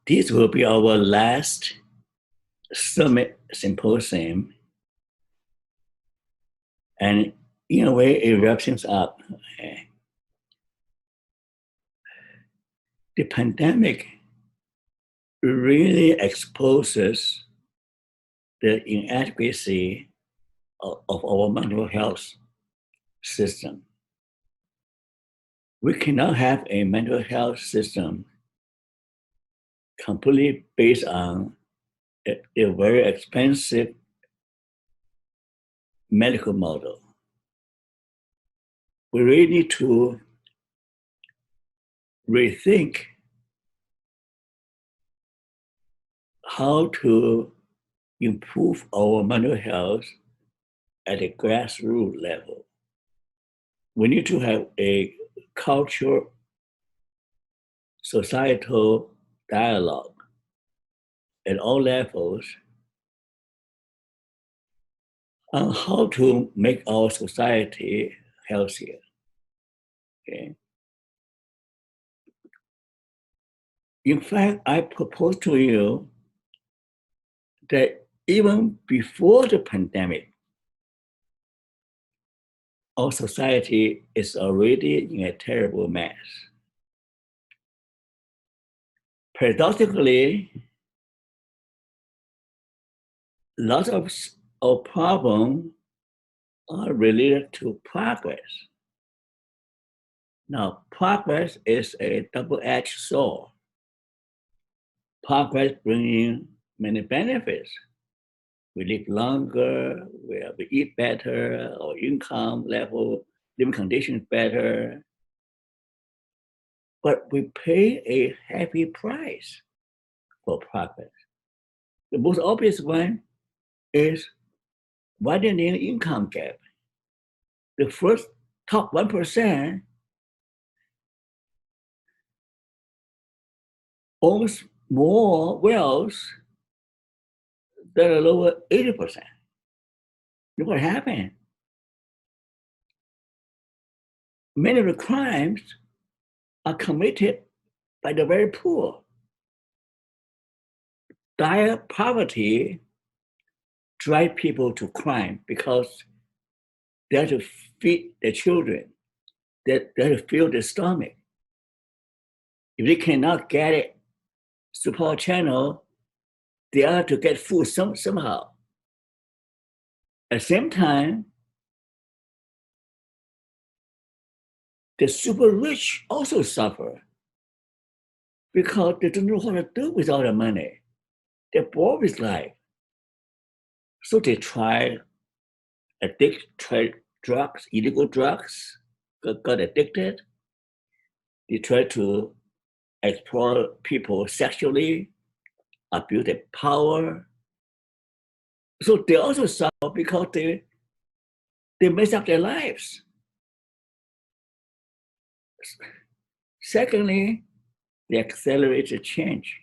This will be our last summit symposium. And in a way, it wraps things up. The pandemic really exposes the inadequacy of our mental health system. We cannot have a mental health system completely based on a very expensive medical model. We really need to rethink how to improve our mental health at a grassroots level. We need to have a cultural, societal dialogue at all levels on how to make our society healthier. Okay. In fact, I propose to you that even before the pandemic, our society is already in a terrible mess. Paradoxically, lots of our problems are related to progress. Now, progress is a double-edged sword. Progress bringing many benefits. We live longer, we eat better, our income level, living conditions better. But we pay a heavy price for progress. The most obvious one is widening income gap. The first top 1% owns more wealth than the lower 80%. Look what happened. Many of the crimes are committed by the very poor. Dire poverty drives people to crime because they have to feed their children, they have to fill their stomach. If they cannot get it support channel, they have to get food somehow. At the same time, the super rich also suffer because they don't know what to do with all the money. They're bored with life. So they try drugs, illegal drugs, got addicted. They try to exploit people sexually, abuse their power. So they also suffer because they mess up their lives. Secondly, they accelerate the change.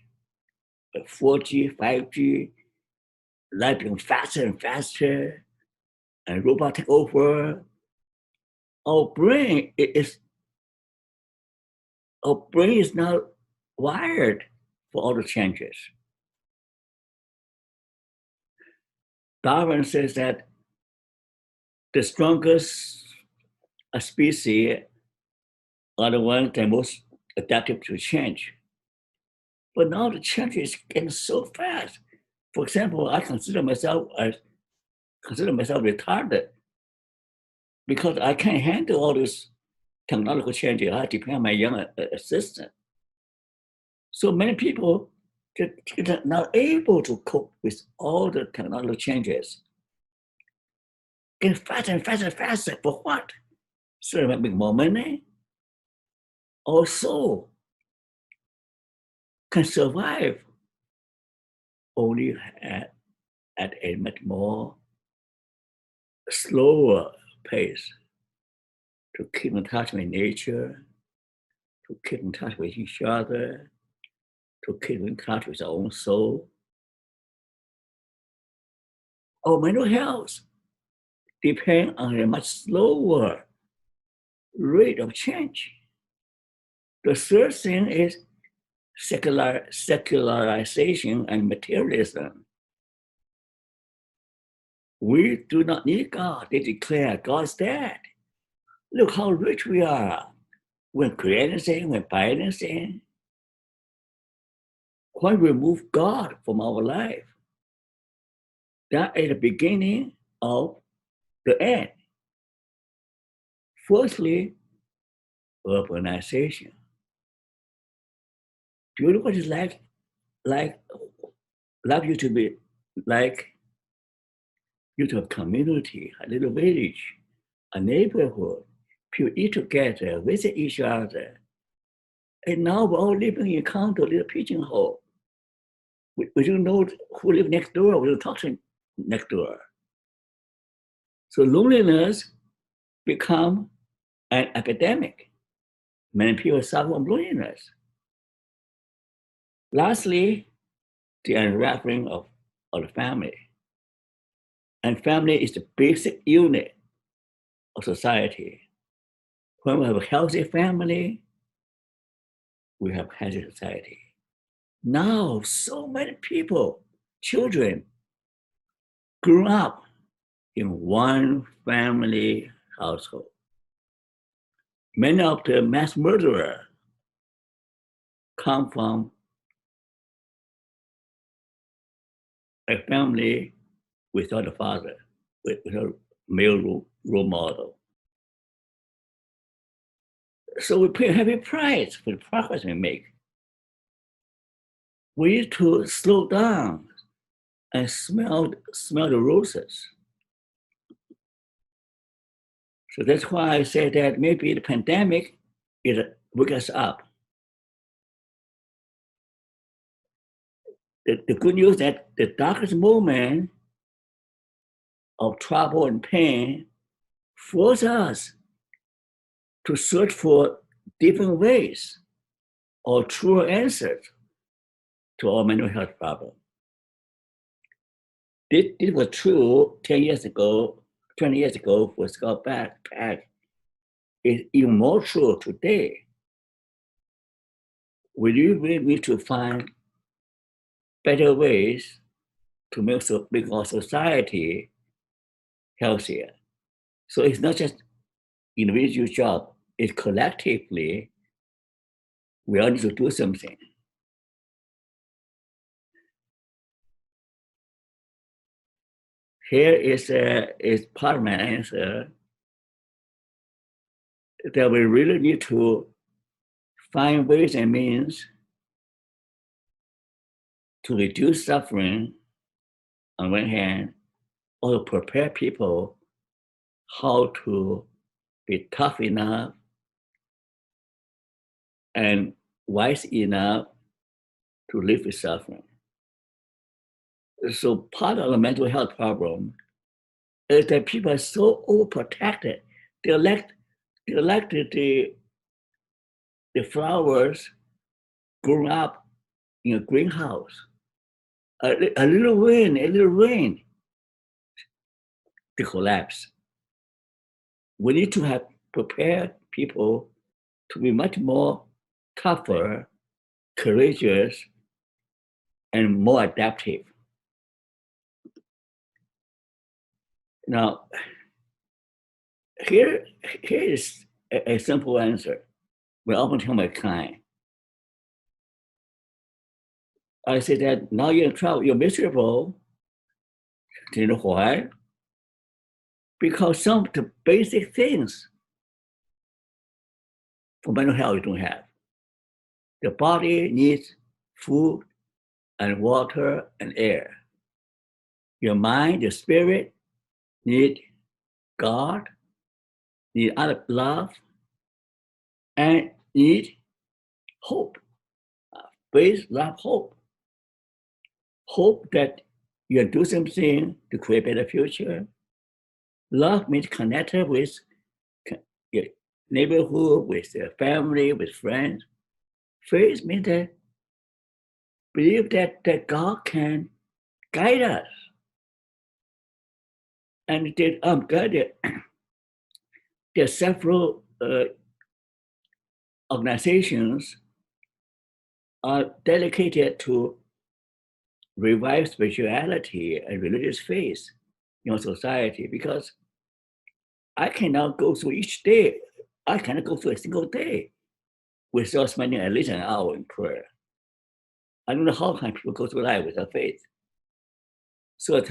4G, 5G, life becomes faster and faster, and robots take over. Our brain is not wired for all the changes. Darwin says that the strongest species are the ones that are most adaptive to change. But now the change is getting so fast. For example, I consider myself retarded because I can't handle all this technological changes. I depend on my young assistant. So many people are not able to cope with all the technological changes. Get faster and faster and faster. For what? So they make more money. Also, can survive only at a much more slower pace to keep in touch with nature, to keep in touch with each other, to keep in touch with our own soul. Our mental health depends on a much slower rate of change. The third thing is secularization and materialism. We do not need God. They declare God's dead. Look how rich we are. When creating things, when buying things, why remove God from our life? That is the beginning of the end. Firstly, urbanization. Do you know what it's like? Like you to be like you to have community, a little village, a neighborhood. People eat together, visit each other. And now we're all living in condo, little pigeonhole. We don't know who lives next door. We don't talk to next door. So loneliness become an epidemic. Many people suffer from loneliness. Lastly, the unraveling of the family. And family is the basic unit of society. When we have a healthy family, we have healthy society. Now, so many people, children, grew up in one family household. Many of the mass murderers come from a family without a father, without a male role model. So we pay a heavy price for the progress we make. We need to slow down and smell the roses. So that's why I say that maybe the pandemic woke us up. The good news that the darkest moment of trouble and pain force us to search for different ways or truer answers to our mental health problem. This was true 10 years ago, 20 years ago for Scott Peck. It's even more true today. We really need to find better ways to make our society healthier. So it's not just individual job, it's collectively, we all need to do something. Here is part of my answer that we really need to find ways and means to reduce suffering on one hand, or prepare people how to be tough enough and wise enough to live with suffering. So part of the mental health problem is that people are so overprotected. They elected the flowers growing up in a greenhouse. A little rain, they collapse. We need to have prepared people to be much more tougher, courageous, and more adaptive. Now, here is a simple answer. We often tell my client, I say that now you're in trouble, you're miserable. Do you know why? Because some of the basic things for mental health you don't have. The body needs food and water and air. Your mind, your spirit need God, need other love, and need hope. Faith, love, hope. Hope that you do something to create a better future. Love means connected with your neighborhood, with your family, with friends. Faith means that believe that God can guide us. And there are several organizations are dedicated to revive spirituality and religious faith in our society, because I cannot go through each day. I cannot go through a single day without spending at least an hour in prayer. I don't know how can people go through life without faith. So I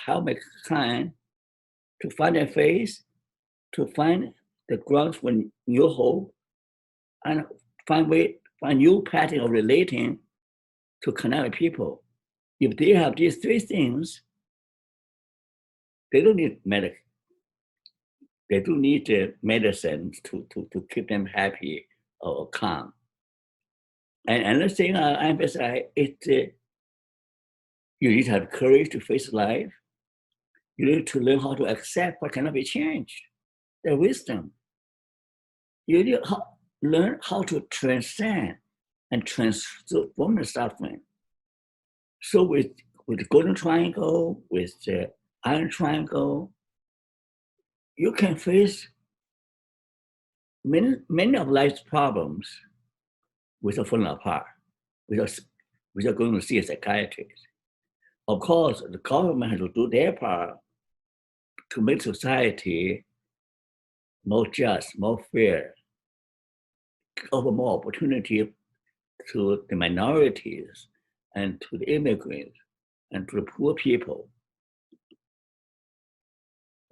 help my client to find their faith, to find the grounds for new hope, and find new pattern of relating to connect with people. If they have these three things, they don't need medicine. They do need medicine to keep them happy or calm. And another thing I emphasize is you need to have courage to face life. You need to learn how to accept what cannot be changed. The wisdom. You need to learn how to transcend and transform the suffering. So with the Golden Triangle, with the Iron Triangle, you can face many of life's problems without falling apart, without going to see a psychiatrist. Of course, the government has to do their part to make society more just, more fair, offer more opportunity to the minorities and to the immigrants and to the poor people.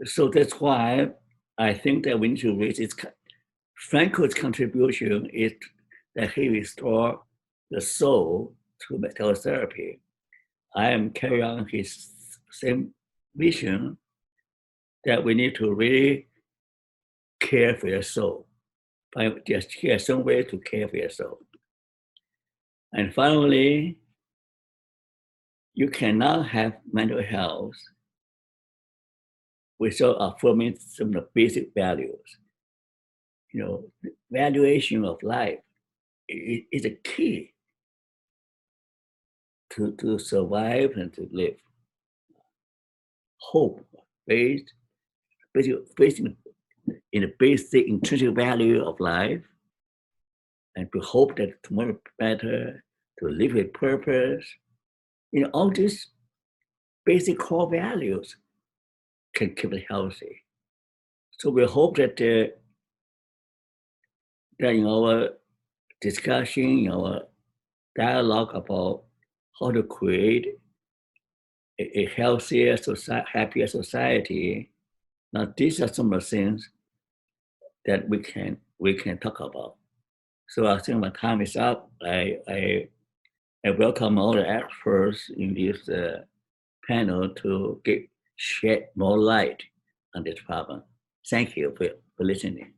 So that's why I think that we need to raise Frankl's contribution is that he restored the soul through mental therapy. I am carrying on his same vision that we need to really care for your soul. Just care some way to care for your soul. And finally, you cannot have mental health without affirming some of the basic values. You know, the valuation of life is a key to survive and to live. Hope, faith, faith in the basic intrinsic value of life, and to hope that tomorrow will be better, to live with purpose. You know, all these basic core values can keep it healthy. So we hope that that in our discussion, in our dialogue about how to create a healthier, happier society, now these are some of the things that we can talk about. So I think my time is up. I welcome all the experts in this panel to shed more light on this problem. Thank you for listening.